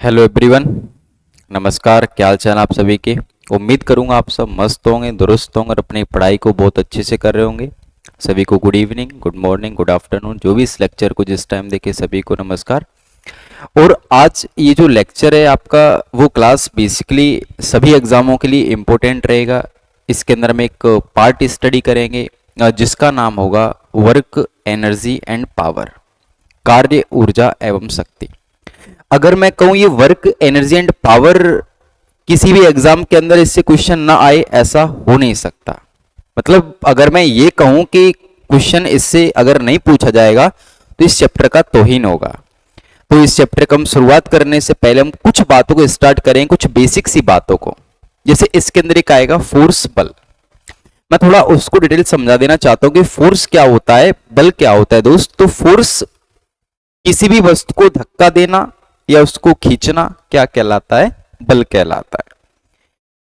Hello everyone. नमस्कार, क्या हाल चाल आप सभी के। उम्मीद करूंगा आप सब मस्त होंगे, दुरुस्त होंगे और अपनी पढ़ाई को बहुत अच्छे से कर रहे होंगे। सभी को good evening, good morning, good afternoon, जो भी इस लेक्चर को जिस टाइम देखे सभी को नमस्कार। और आज ये जो लेक्चर है आपका, वो क्लास बेसिकली सभी एग्जामों के लिए इम्पोर्टेंट रहेगा। इसके अंदर हम एक पार्ट स्टडी करेंगे जिसका नाम होगा वर्क, एनर्जी एंड पावर, कार्य, ऊर्जा एवं शक्ति। अगर मैं कहूं ये वर्क, एनर्जी एंड पावर किसी भी एग्जाम के अंदर इससे क्वेश्चन ना आए, ऐसा हो नहीं सकता। मतलब अगर मैं ये कहूं कि क्वेश्चन इससे अगर नहीं पूछा जाएगा तो इस चैप्टर का तौहीन होगा। तो इस चैप्टर को हम शुरुआत करने से पहले हम कुछ बातों को स्टार्ट करें, कुछ बेसिक सी बातों को। जैसे इसके अंदर एक आएगा फोर्स, बल। मैं थोड़ा उसको डिटेल समझा देना चाहता हूं कि फोर्स क्या होता है, बल क्या होता है दोस्त। तो फोर्स किसी भी वस्तु को धक्का देना या उसको खींचना क्या कहलाता है, बल कहलाता है।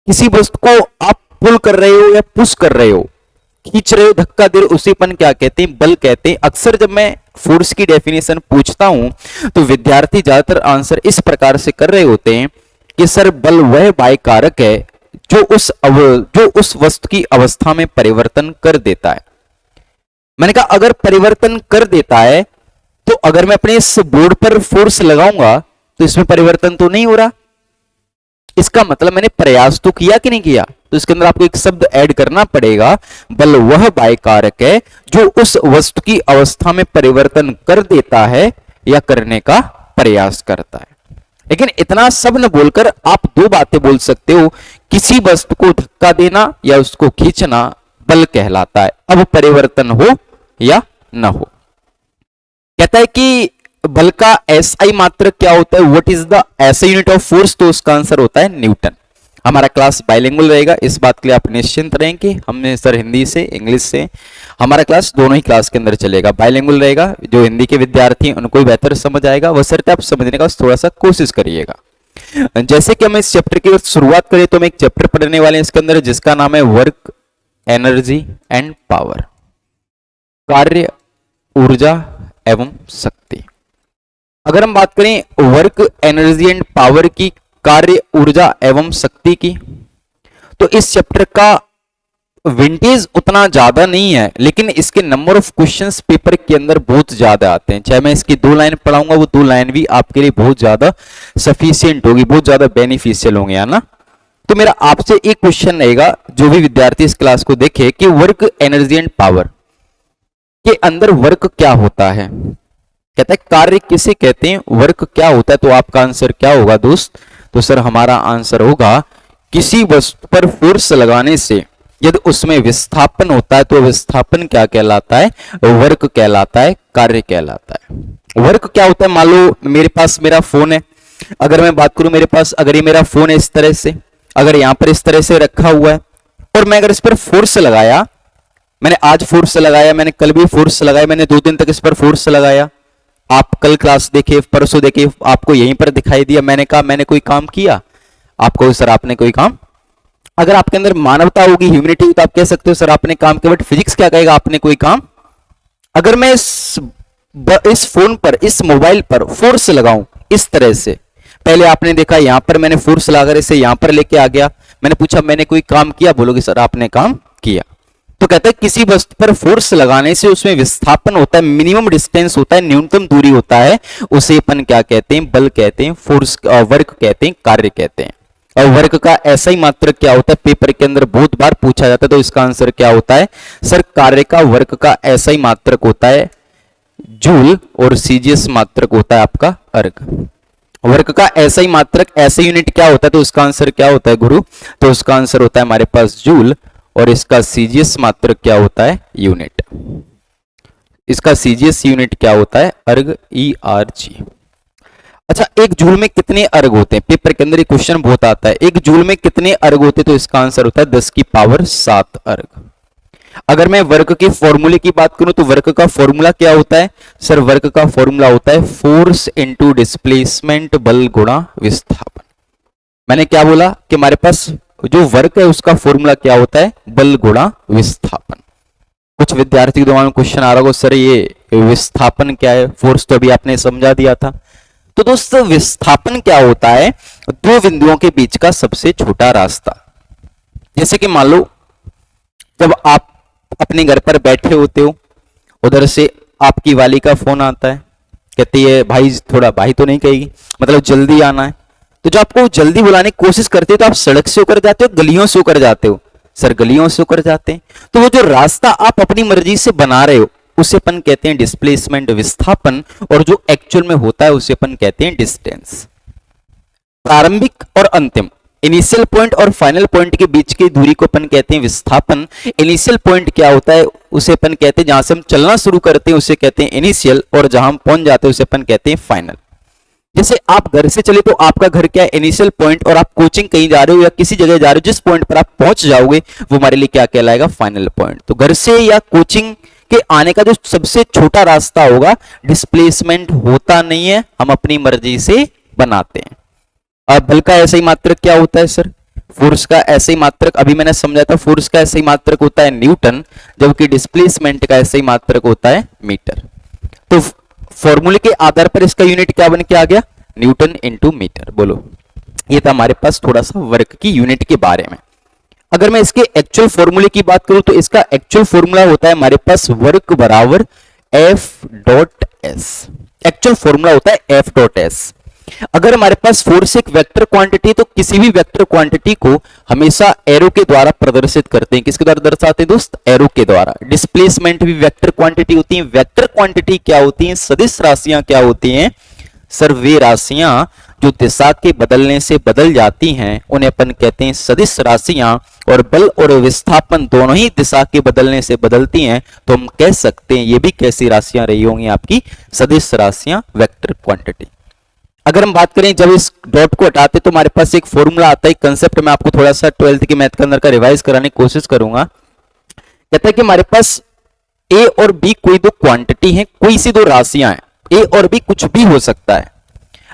किसी वस्तु को आप पुल कर रहे हो या पुश कर रहे हो, खींच रहे हो, धक्का दे रहे हो, उसीपन क्या कहते हैं, बल कहते हैं। अक्सर जब मैं फोर्स की डेफिनेशन पूछता हूं तो विद्यार्थी ज्यादातर आंसर इस प्रकार से कर रहे होते हैं कि सर बल वह बाह्य कारक है जो उस वस्तु की अवस्था में परिवर्तन कर देता है। मैंने कहा अगर परिवर्तन कर देता है तो अगर मैं अपने इस बोर्ड पर फोर्स लगाऊंगा तो इसमें परिवर्तन तो नहीं हो रहा। इसका मतलब मैंने प्रयास तो किया कि नहीं किया। तो इसके अंदर आपको एक शब्द ऐड करना पड़ेगा, बल वह बाह्य कारक है जो उस वस्तु की अवस्था में परिवर्तन कर देता है या करने का प्रयास करता है। लेकिन इतना सब न बोलकर आप दो बातें बोल सकते हो, किसी वस्तु को धक्का देना या उसको खींचना बल कहलाता है, अब परिवर्तन हो या ना हो। कहता है कि बल का एसआई मात्रक क्या होता है, what is the SI unit of force. तो उसका आंसर होता है न्यूटन। हमारा क्लास बाइलिंगुअल रहेगा, इस बात के लिए आप निश्चिंत रहें कि हमने सर हिंदी से, इंग्लिश से, हमारा क्लास दोनों ही क्लास के अंदर चलेगा। बाइलिंगुअल रहेगा, जो हिंदी के विद्यार्थी हैं उनको भी बेहतर समझ आएगा, बशर्ते आप समझने का थोड़ा सा कोशिश करिएगा। जैसे कि हम इस चैप्टर की शुरुआत करें तो हम एक चैप्टर पढ़ने वाले हैं इसके अंदर, जिसका नाम है वर्क, एनर्जी एंड पावर, कार्य, ऊर्जा एवं शक्ति। अगर हम बात करें वर्क, एनर्जी एंड पावर की, कार्य, ऊर्जा एवं शक्ति की, तो इस चैप्टर का विंटेज उतना ज्यादा नहीं है, लेकिन इसके नंबर ऑफ क्वेश्चंस पेपर के अंदर बहुत ज्यादा आते हैं। चाहे मैं इसकी 2 लाइन पढ़ाऊंगा, वो 2 लाइन भी आपके लिए बहुत ज्यादा सफिशियंट होगी, बहुत ज्यादा बेनिफिशियल होंगे, है ना। तो मेरा आपसे एक क्वेश्चन रहेगा, जो भी विद्यार्थी इस क्लास को देखे, कि वर्क, एनर्जी एंड पावर के अंदर वर्क क्या होता है। कहता है कार्य किसे कहते हैं, वर्क क्या होता है। तो आपका आंसर क्या होगा दोस्त। तो सर हमारा आंसर होगा किसी वस्तु पर फोर्स लगाने से यदि उसमें विस्थापन होता है तो विस्थापन क्या कहलाता है, वर्क कहलाता है, कार्य कहलाता है। वर्क क्या होता है, मान लो मेरे पास मेरा फोन है, अगर मैं बात करूं मेरे पास अगर ये मेरा फोन है इस तरह से, अगर यहां पर इस तरह से रखा हुआ है और मैं अगर इस पर फोर्स लगाया, मैंने आज फोर्स लगाया, मैंने कल भी फोर्स लगाया, मैंने 2 दिन तक इस पर फोर्स लगाया, आप कल क्लास देखे, परसों देखे, आपको यहीं पर दिखाई दिया, मैंने कहा मैंने कोई काम किया, आपको सर आपने कोई काम, अगर आपके अंदर मानवता होगी, ह्यूमैनिटी, तो आप कह सकते हो सर आपने काम किया। बट फिजिक्स क्या कहेगा, आपने कोई काम। अगर मैं इस फोन पर, इस मोबाइल पर फोर्स लगाऊं इस तरह से, पहले आपने देखा यहां पर मैंने फोर्स लगाकर इसे यहां पर लेके आ गया, मैंने पूछा मैंने कोई काम किया, बोलोगे सर आपने काम किया। तो कहता है किसी वस्तु पर फोर्स लगाने से उसमें विस्थापन होता है, मिनिमम डिस्टेंस होता है, न्यूनतम दूरी होता है, उसे अपन क्या कहते हैं, बल कहते हैं, फोर्स, वर्क कहते हैं, कार्य कहते हैं। और वर्क का ऐसा ही मात्रक क्या होता है, पेपर के अंदर बहुत बार पूछा जाता है। तो इसका आंसर क्या होता है, सर कार्य का, वर्क का ऐसा ही मात्रक होता है जूल, और सीजीएस मात्रक होता है आपका अर्ग। वर्क का ऐसा ही मात्रक, ऐसा यूनिट क्या होता है, तो उसका आंसर क्या होता है गुरु। तो उसका आंसर होता है हमारे पास जूल, और इसका सीजीएस मात्रक क्या होता है, यूनिट। इसका सीजीएस यूनिट क्या होता है, अर्ग, ERG। अच्छा, एक जूल में कितने अर्ग होते हैं, पेपर के अंदर ये क्वेश्चन बहुत आता है, एक जूल में कितने अर्ग होते हैं। तो इसका आंसर होता है 10 की पावर 7 अर्ग। अगर मैं वर्क के फॉर्मूले की बात करूं तो वर्क का फॉर्मूला क्या होता है, सर वर्क का फॉर्मूला होता है फोर्स इंटू डिस्प्लेसमेंट, बल गुणा विस्थापन। मैंने क्या बोला कि हमारे पास जो वर्क है उसका फॉर्मूला क्या होता है, बल गुणा विस्थापन। कुछ विद्यार्थी के दिमाग में क्वेश्चन आ रहा होगा, सर ये विस्थापन क्या है, फोर्स तो अभी आपने समझा दिया था। तो दोस्तों विस्थापन क्या होता है? दो बिंदुओं के बीच का सबसे छोटा रास्ता। जैसे कि मान लो जब आप अपने घर पर बैठे होते हो, उधर से आपकी वाली का फोन आता है, कहती है भाई थोड़ा, भाई तो नहीं कहेगी, मतलब जल्दी आना है। तो जो आपको जल्दी बुलाने की कोशिश करते हो तो आप सड़क से होकर जाते हो, गलियों से होकर जाते हो? सर गलियों से होकर जाते हैं। तो वो जो रास्ता आप अपनी मर्जी से बना रहे हो उसे अपन कहते हैं डिस्प्लेसमेंट, विस्थापन, और जो एक्चुअल में होता है उसे अपन कहते हैं डिस्टेंस। प्रारंभिक और अंतिम, इनिशियल पॉइंट और फाइनल पॉइंट के बीच की दूरी को अपन कहते हैं विस्थापन। इनिशियल पॉइंट क्या होता है? उसे अपन कहते हैं जहां से हम चलना शुरू करते हैं उसे कहते हैं इनिशियल, और जहां हम पहुंच जाते हैं उसे अपन कहते हैं फाइनल। जैसे आप घर से चले तो आपका घर क्या है? इनिशियल पॉइंट, और आप कोचिंग कहीं जा रहे हो या किसी जगह जा रहे हो, जिस पॉइंट पर आप पहुंच जाओगे वो हमारे लिए क्या कहलाएगा? Final point. तो घर से या कोचिंग के आने का जो सबसे छोटा रास्ता होगा, डिस्प्लेसमेंट होता नहीं है, हम अपनी मर्जी से बनाते हैं। अब बल का ऐसा ही मात्रक क्या होता है सर? फोर्स का ऐसे ही मात्रक, अभी मैंने समझाया था, फोर्स का ऐसे ही मात्रक होता है न्यूटन, जबकि डिस्प्लेसमेंट का ऐसे ही मात्रक होता है मीटर। तो फॉर्मूले के आधार पर इसका यूनिट क्या बन के आ गया? Newton into meter. बोलो, ये था हमारे पास थोड़ा सा वर्क की यूनिट के बारे में। अगर मैं इसके एक्चुअल फॉर्मूले की बात करूं तो इसका एक्चुअल फॉर्मूला होता है हमारे पास वर्क बराबर F dot S. Actual formula होता है एफ डॉट एस। अगर हमारे पास फोर्स एक वेक्टर क्वांटिटी, तो किसी भी वेक्टर क्वांटिटी को हमेशा एरो के द्वारा प्रदर्शित करते हैं। किसके द्वारा दर्शाते हैं दोस्त? एरो के द्वारा। डिस्प्लेसमेंट भी वेक्टर क्वांटिटी होती है। वेक्टर क्वांटिटी क्या होती है? सदिश राशियां क्या होती हैं? सर वे राशियां जो दिशा के बदलने से बदल जाती हैं उन्हें अपन कहते हैं सदिश राशियां, और बल और विस्थापन दोनों ही दिशा के बदलने से बदलती हैं, तो हम कह सकते हैं ये भी कैसी राशियां रही होंगी? आपकी सदिश राशियां, वेक्टर क्वांटिटी। अगर हम बात करें जब इस डॉट को हटाते तो हमारे पास एक फॉर्मूला आता है, कंसेप्ट में आपको थोड़ा सा 12th के मैथ के अंदर का रिवाइज कराने की कोशिश करूंगा। कहता है कि हमारे पास ए और बी कोई दो क्वांटिटी है, कोई सी दो राशियां हैं, ए और बी कुछ भी हो सकता है।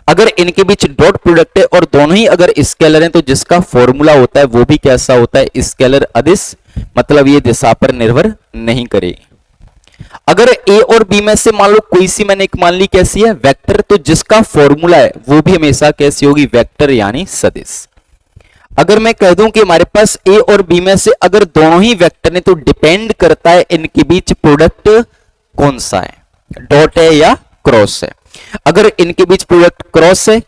अगर इनके बीच डॉट प्रोडक्ट है और दोनों ही अगर स्केलर हैं तो जिसका फॉर्मूला होता है वो भी कैसा होता है? स्केलर अदिश, मतलब ये दिशा पर निर्भर नहीं करेगी। अगर ए और बी में से मान लो कोई सी मैंने एक मान ली कैसी है? वेक्टर, तो जिसका फॉर्मूला है वो भी हमेशा कैसी होगी? वेक्टर यानी सदिश। अगर मैं कह दूं कि हमारे पास ए और बी में से अगर दोनों ही वेक्टर हैं तो डिपेंड करता है इनके बीच प्रोडक्ट कौन सा है, डॉट है या क्रॉस है। अगर इनके बीच प्रोडक्ट क्रॉस है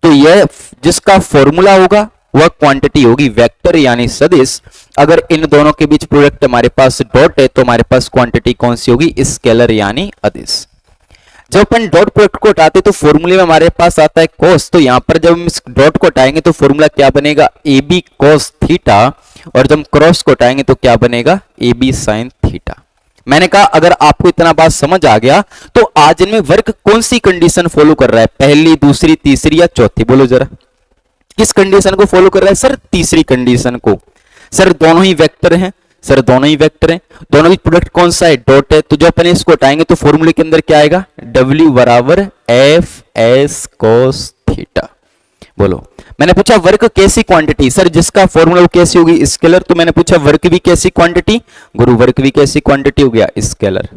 तो यह जिसका फॉर्मूला होगा वह क्वांटिटी होगी वेक्टर यानी सदिश। अगर इन दोनों के बीच प्रोडक्ट हमारे पास डॉट है तो हमारे पास क्वांटिटी कौन सी होगी? स्केलर यानी अदिश। जब अपन डॉट प्रोडक्ट को हटाते तो फॉर्मूले में हमारे पास आता है कॉस, तो यहां पर जब हम इस डॉट को हटाएंगे तो फॉर्मूला क्या बनेगा? ए बी कॉस थीटा, और जब हम क्रॉस को हटाएंगे तो क्या बनेगा? A B sine theta. मैंने कहा अगर आपको इतना बात समझ आ गया तो आज इनमें वर्क कौन सी कंडीशन फॉलो कर रहा है? पहली, दूसरी, तीसरी या चौथी? बोलो जरा, किस कंडीशन को फॉलो कर रहा है? सर तीसरी कंडीशन को। सर दोनों ही वेक्टर हैं, सर दोनों ही वेक्टर हैं, दोनों ही प्रोडक्ट कौन सा है? डॉट है। तो जब अपन इसको हटाएंगे तो फॉर्मूले के अंदर क्या आएगा? W बराबर एफ एस कोस थीटा। बोलो, मैंने पूछा वर्क कैसी क्वांटिटी? सर जिसका फॉर्मूला कैसी होगी? स्केलर। तो मैंने पूछा वर्क भी कैसी क्वांटिटी? गुरु वर्क भी कैसी क्वांटिटी हो गया? स्केलर।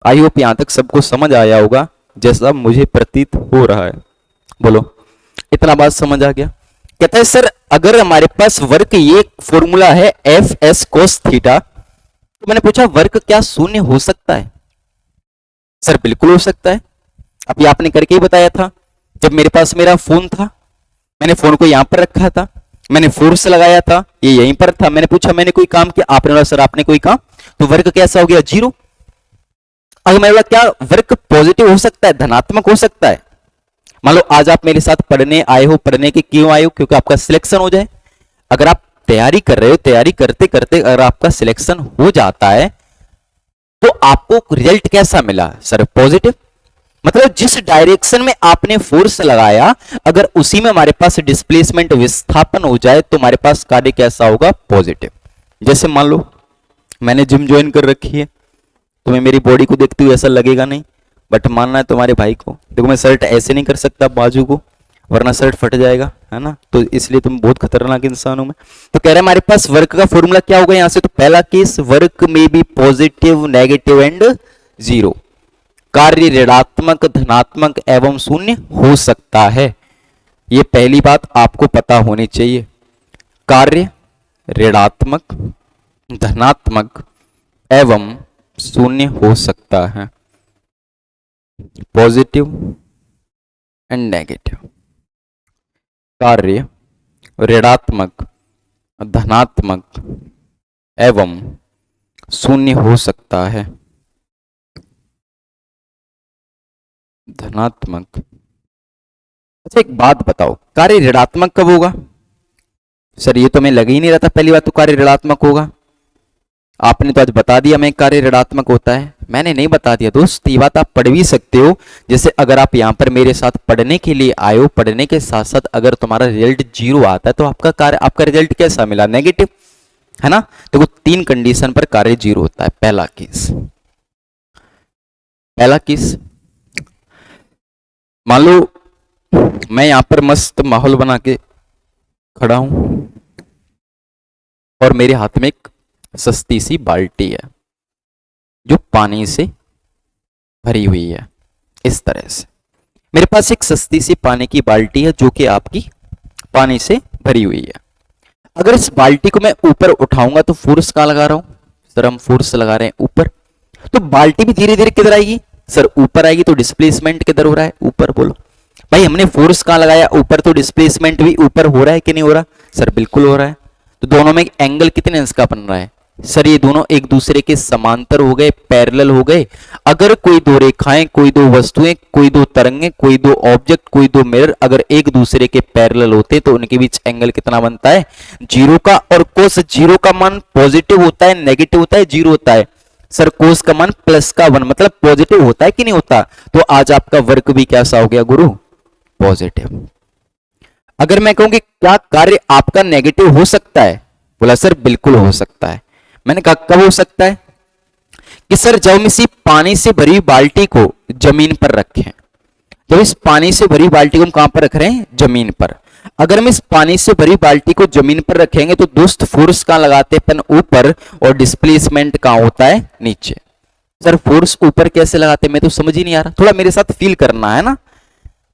आई होप यहां तक सबको समझ आया होगा जैसा मुझे प्रतीत हो रहा है। बोलो, इतना बात समझ आ गया? कहता है सर अगर हमारे पास वर्क ये फॉर्मूला है एफ एस कोस थीटा, तो मैंने पूछा वर्क क्या शून्य हो सकता है? सर बिल्कुल हो सकता है। अभी आपने करके ही बताया था, जब मेरे पास मेरा फोन था, मैंने फोन को यहां पर रखा था, मैंने फोर्स लगाया था, ये यहीं पर था, मैंने पूछा मैंने कोई काम किया, आपने बोला सर आपने कोई काम, तो वर्क कैसा हो गया? 0। अगर मैं बोला क्या वर्क पॉजिटिव हो सकता है, धनात्मक हो सकता है? मान लो आज आप मेरे साथ पढ़ने आए हो, पढ़ने के क्यों आए हो? क्योंकि आपका सिलेक्शन हो जाए। अगर आप तैयारी कर रहे हो, तैयारी करते करते अगर आपका सिलेक्शन हो जाता है तो आपको रिजल्ट कैसा मिला? Sir positive. मतलब जिस डायरेक्शन में आपने फोर्स लगाया अगर उसी में हमारे पास डिस्प्लेसमेंट विस्थापन हो जाए तो हमारे पास कार्य कैसा होगा? पॉजिटिव। जैसे मान लो मैंने जिम ज्वाइन कर रखी है, तुम्हें मेरी बॉडी को देखते हुए ऐसा लगेगा नहीं, बट मानना है तुम्हारे भाई को। देखो मैं शर्ट ऐसे नहीं कर सकता बाजू को, वरना शर्ट फट जाएगा, है ना, तो इसलिए तुम बहुत खतरनाक इंसान हो मैं। तो कह रहे हैं हमारे पास वर्क का फॉर्मूला क्या होगा यहां से? तो पहला केस वर्क में बी पॉजिटिव, नेगेटिव एंड 0। कार्य ऋणात्मक, धनात्मक एवं शून्य हो सकता है। ये पहली बात आपको पता होनी चाहिए। कार्य ऋणात्मक, धनात्मक एवं शून्य हो सकता है, पॉजिटिव एंड नेगेटिव। कार्य ऋणात्मक, धनात्मक एवं शून्य हो सकता है, धनात्मक। अच्छा एक बात बताओ, कार्य ऋणात्मक कब होगा? सर ये तो मैं लग ही नहीं रहा था, पहली बात तो कार्य ऋणात्मक होगा। आपने तो आज बता दिया मैं कार्य ऋणात्मक होता है। मैंने नहीं बता दिया दोस्त, ये बात आप पढ़ भी सकते हो। जैसे अगर आप यहाँ पर मेरे साथ पढ़ने के लिए आए हो, पढ़ने के साथ साथ अगर तुम्हारा रिजल्ट 0 आता है तो आपका रिजल्ट कैसा मिला? नेगेटिव, है ना। तो वो 3 कंडीशन पर कार्य 0 होता है। पहला केस, मान लो मैं यहां पर मस्त माहौल बना के खड़ा हूं और मेरे हाथ में एक सस्ती सी बाल्टी है जो पानी से भरी हुई है। इस तरह से मेरे पास एक सस्ती सी पानी की बाल्टी है जो कि आपकी पानी से भरी हुई है। अगर इस बाल्टी को मैं ऊपर उठाऊंगा तो फोर्स कहां लगा रहा हूं? सर हम फोर्स लगा रहे हैं ऊपर। तो बाल्टी भी धीरे धीरे किधर आएगी? सर ऊपर आएगी। तो डिस्प्लेसमेंट किधर हो रहा है? ऊपर। बोलो भाई, हमने फोर्स कहां लगाया? ऊपर। तो डिस्प्लेसमेंट भी ऊपर हो रहा है कि नहीं हो रहा? सर बिल्कुल हो रहा है। तो दोनों में एंगल कितने अंश का बन रहा है? सर ये दोनों एक दूसरे के समांतर हो गए, पैरेलल हो गए। अगर कोई दो रेखाएं, कोई दो वस्तुएं, कोई दो तरंगें, कोई दो ऑब्जेक्ट, कोई दो मिरर अगर एक दूसरे के पैरेलल होते तो उनके बीच एंगल कितना बनता है? 0 का। और कोस 0 का मान पॉजिटिव होता है, नेगेटिव होता है, 0 होता है? सर कोस का मान +1 मतलब पॉजिटिव होता है कि नहीं होता? तो आज आपका वर्क भी कैसा हो गया गुरु? पॉजिटिव। अगर मैं कहूं कि क्या कार्य आपका नेगेटिव हो सकता है? बोला सर बिल्कुल हो सकता है। मैंने कहा कब हो सकता है? कि सर जब हम इसी पानी से भरी बाल्टी को जमीन पर रखें। जब इस पानी से भरी बाल्टी को हम कहां पर रख रहे हैं? जमीन पर। अगर हम इस पानी से भरी बाल्टी को जमीन पर रखेंगे तो दोस्त फोर्स कहां लगाते हैं? ऊपर। और डिस्प्लेसमेंट कहां होता है? नीचे। सर फोर्स ऊपर कैसे लगाते हैं? मैं तो समझ ही नहीं आ रहा, थोड़ा मेरे साथ फील करना है ना।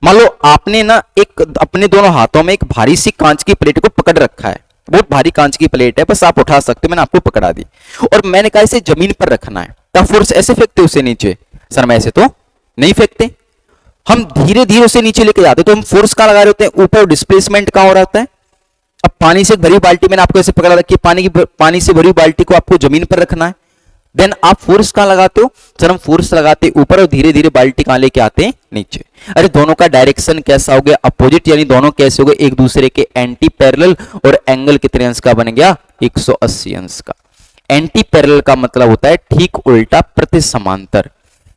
मान लो आपने ना एक अपने दोनों हाथों में एक भारी सी कांच की प्लेट को पकड़ रखा है। बहुत भारी कांच की प्लेट है, बस आप उठा सकते हो, मैंने आपको पकड़ा दी। और मैंने कहा इसे जमीन पर रखना है, तब फोर्स ऐसे फेंकते उसे नीचे? सर मैं ऐसे तो नहीं फेंकते, हम धीरे धीरे उसे नीचे लेके जाते। तो हम फोर्स कहां लगा रहे होते हैं? ऊपर। डिस्प्लेसमेंट कहां हो रहा होता है? अब पानी से भरी बाल्टी मैंने आपको ऐसे पकड़ा रखी है, पानी से भरी बाल्टी को आपको जमीन पर रखना है। देन आप फोर्स कहां लगाते हो? सर हम फोर्स लगाते ऊपर और धीरे धीरे बाल्टी कहां लेके आते हैं? नीचे। अरे दोनों का डायरेक्शन कैसा हो गया? अपोजिट, यानी दोनों कैसे हो गए? एक दूसरे के एंटी पैरेलल। और एंगल कितने अंश का बन गया? 180 अंश का। एंटी पैरेलल का मतलब होता है ठीक उल्टा, प्रति समांतर।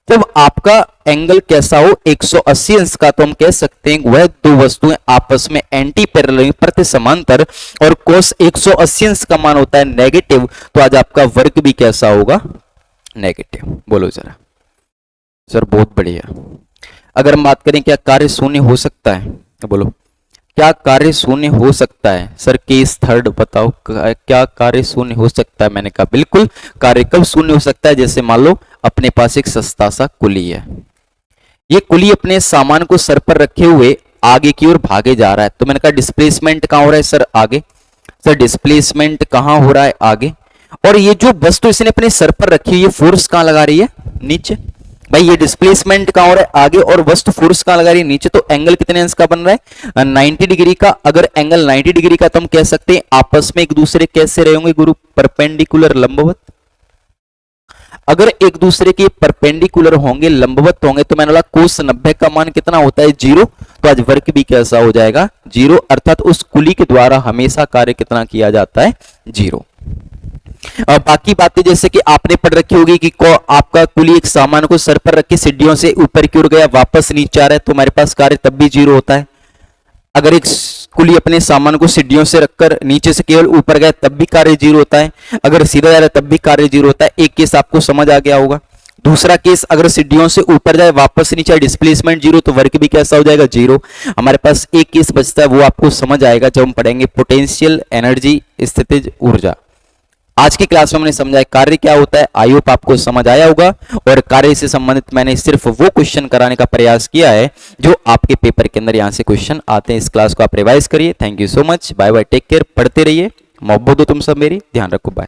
जब आपका एंगल कैसा हो? 180 अंश का, तो हम कह सकते हैं वह दो वस्तुएं आपस में एंटी पैरेलल, प्रति समांतर। और कोस 180 अंश का मान होता है नेगेटिव। तो आज आपका वर्क भी कैसा होगा? नेगेटिव। बोलो जरा। सर बहुत बढ़िया। अगर हम बात करें क्या कार्य शून्य हो सकता है? तो बोलो क्या कार्य शून्य हो सकता है? सर केस थर्ड बताओ, क्या कार्य शून्य हो सकता है? मैंने कहा बिल्कुल। कार्य कब शून्य हो सकता है? जैसे मान लो अपने पास एक सस्ता सा कुली है, ये कुली अपने सामान को सर पर रखे हुए आगे की ओर भागे जा रहा है। तो मैंने कहा डिस्प्लेसमेंट कहां हो रहा है? सर आगे। सर डिस्प्लेसमेंट कहां हो रहा है? आगे। और ये जो वस्तु इसने अपने सर पर रखी है, ये फोर्स कहां लगा रही है? नीचे। भाई ये डिस्प्लेसमेंट कहां हो रहा है? आगे। और वस्तु फोर्स कहां लगा रही है? नीचे। तो एंगल कितने अंश का बन रहा है? 90 डिग्री का। अगर एंगल 90 डिग्री का तो हम कह सकते हैं आपस में एक दूसरे कैसे रहेंगे गुरु? परपेंडिकुलर, लंबवत। अगर एक दूसरे के परपेंडिकुलर होंगे, लंबवत होंगे, तो मैंने बोला कोस 90 का मान कितना होता है? 0। तो आज वर्क भी कैसा हो जाएगा? 0। अर्थात उस कुली के द्वारा हमेशा कार्य कितना किया जाता है? 0। बाकी बातें जैसे कि आपने पढ़ रखी होगी कि आपका कुली एक सामान को सर पर रख के सीढ़ियों से ऊपर की ओर गया, वापस नीचे आ रहा है, तो हमारे पास कार्य तब भी 0 होता है। अगर एक कुली अपने सामान को सीढ़ियों से रखकर नीचे से केवल ऊपर गया तब भी कार्य 0 होता है। अगर सीधा जा रहा है तब भी कार्य 0 होता है। एक केस आपको समझ आ गया होगा। दूसरा केस, अगर सीढ़ियों से ऊपर जाए वापस नीचे, डिस्प्लेसमेंट 0, तो वर्क भी कैसा हो जाएगा? 0। हमारे पास एक केस बचता है, वो आपको समझ आएगा जब हम पढ़ेंगे पोटेंशियल एनर्जी, स्थितिज ऊर्जा। आज की क्लास में हमने समझा है कार्य क्या होता है। आई होप आपको समझ आया होगा, और कार्य से संबंधित मैंने सिर्फ वो क्वेश्चन कराने का प्रयास किया है जो आपके पेपर के अंदर यहाँ से क्वेश्चन आते हैं। इस क्लास को आप रिवाइज करिए। Thank you so much, bye bye, take care, पढ़ते रहिए, मोहब्बत हो तुम सब मेरी, ध्यान रखो, बाय।